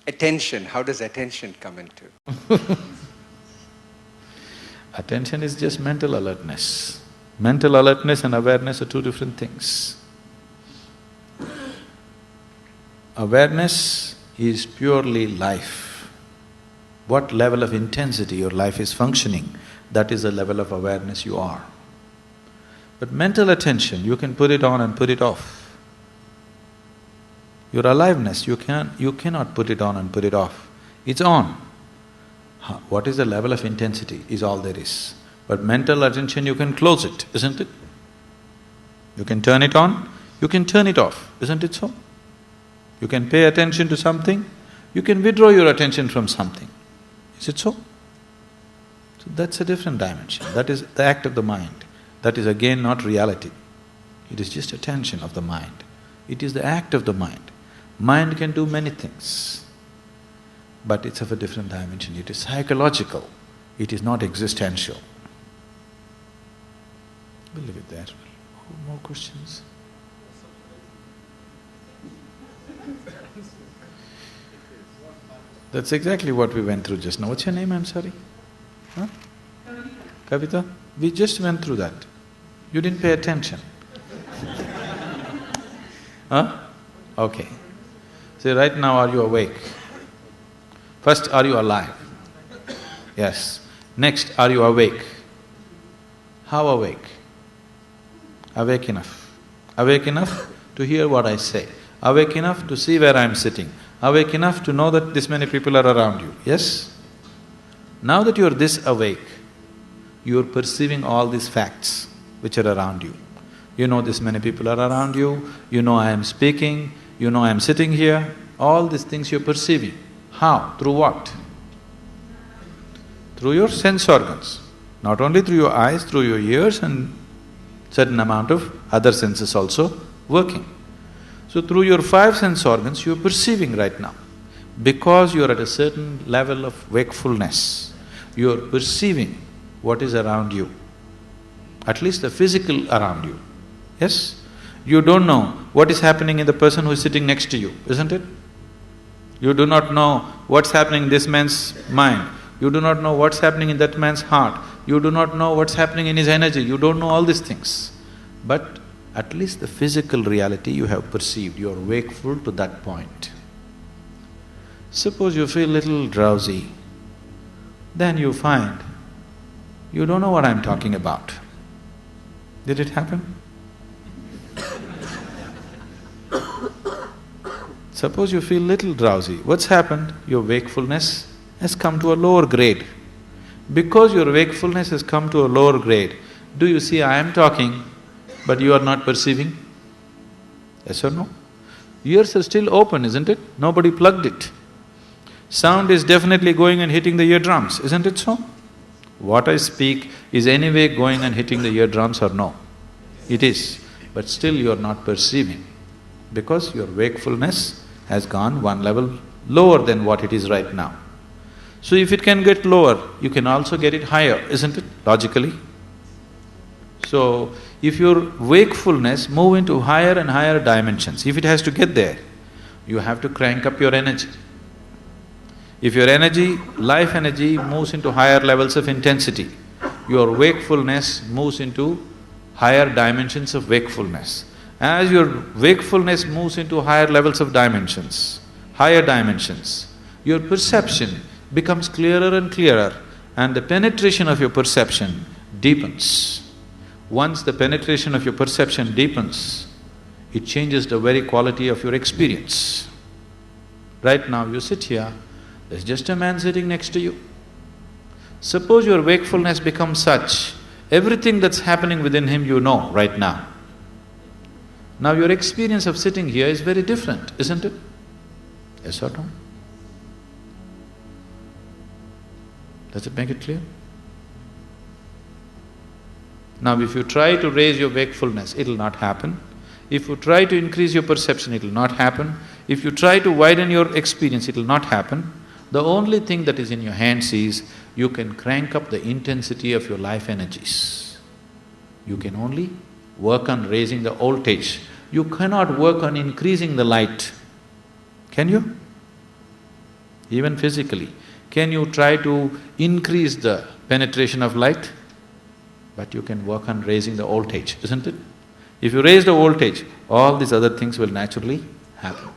Attention, how does attention come into? Attention is just mental alertness. Mental alertness and awareness are two different things. Awareness is purely life. What level of intensity your life is functioning, that is the level of awareness you are. But mental attention, you can put it on and put it off. Your aliveness, you cannot put it on and put it off. It's on. What is the level of intensity is all there is. But mental attention, you can close it, isn't it? You can turn it on, you can turn it off, isn't it so? You can pay attention to something, you can withdraw your attention from something. Is it so? So that's a different dimension. That is the act of the mind. That is again not reality. It is just attention of the mind. It is the act of the mind. Mind can do many things, but it's of a different dimension. It is psychological, it is not existential. We'll leave it there. More questions? That's exactly what we went through just now. What's your name, I'm sorry? Huh? Kavita? We just went through that. You didn't pay attention. Huh? Okay. See, right now are you awake? First, are you alive? Yes. Next, are you awake? How awake? Awake enough. Awake enough to hear what I say. Awake enough to see where I'm sitting. Awake enough to know that this many people are around you, yes? Now that you're this awake, you're perceiving all these facts which are around you. You know this many people are around you, you know I am speaking, you know I am sitting here, all these things you're perceiving. How? Through what? Through your sense organs. Not only through your eyes, through your ears and certain amount of other senses also working. So through your five sense organs, you're perceiving right now. Because you're at a certain level of wakefulness, you're perceiving what is around you, at least the physical around you, yes? You don't know what is happening in the person who is sitting next to you, isn't it? You do not know what's happening in this man's mind, you do not know what's happening in that man's heart, you do not know what's happening in his energy, you don't know all these things. But at least the physical reality you have perceived, you are wakeful to that point. Suppose you feel little drowsy, then you find you don't know what I'm talking about. Did it happen? Suppose you feel little drowsy, what's happened? Your wakefulness has come to a lower grade. Because your wakefulness has come to a lower grade, do you see I am talking, but you are not perceiving? Yes or no? Ears are still open, isn't it? Nobody plugged it. Sound is definitely going and hitting the eardrums, isn't it so? What I speak is anyway going and hitting the eardrums or no? It is, but still you are not perceiving, because your wakefulness has gone one level lower than what it is right now. So if it can get lower, you can also get it higher, isn't it, logically? So, if your wakefulness move into higher and higher dimensions, if it has to get there, you have to crank up your energy. If your energy, life energy moves into higher levels of intensity, your wakefulness moves into higher dimensions of wakefulness. As your wakefulness moves into higher levels of dimensions, higher dimensions, your perception becomes clearer and clearer, and the penetration of your perception deepens. Once the penetration of your perception deepens, it changes the very quality of your experience. Right now you sit here, there's just a man sitting next to you. Suppose your wakefulness becomes such, everything that's happening within him you know right now. Now your experience of sitting here is very different, isn't it? Yes or no? Does it make it clear? Now if you try to raise your wakefulness, it'll not happen. If you try to increase your perception, it'll not happen. If you try to widen your experience, it'll not happen. The only thing that is in your hands is, you can crank up the intensity of your life energies. You can only work on raising the voltage. You cannot work on increasing the light. Can you? even physically. Can you try to increase the penetration of light? But you can work on raising the voltage, isn't it? If you raise the voltage, all these other things will naturally happen.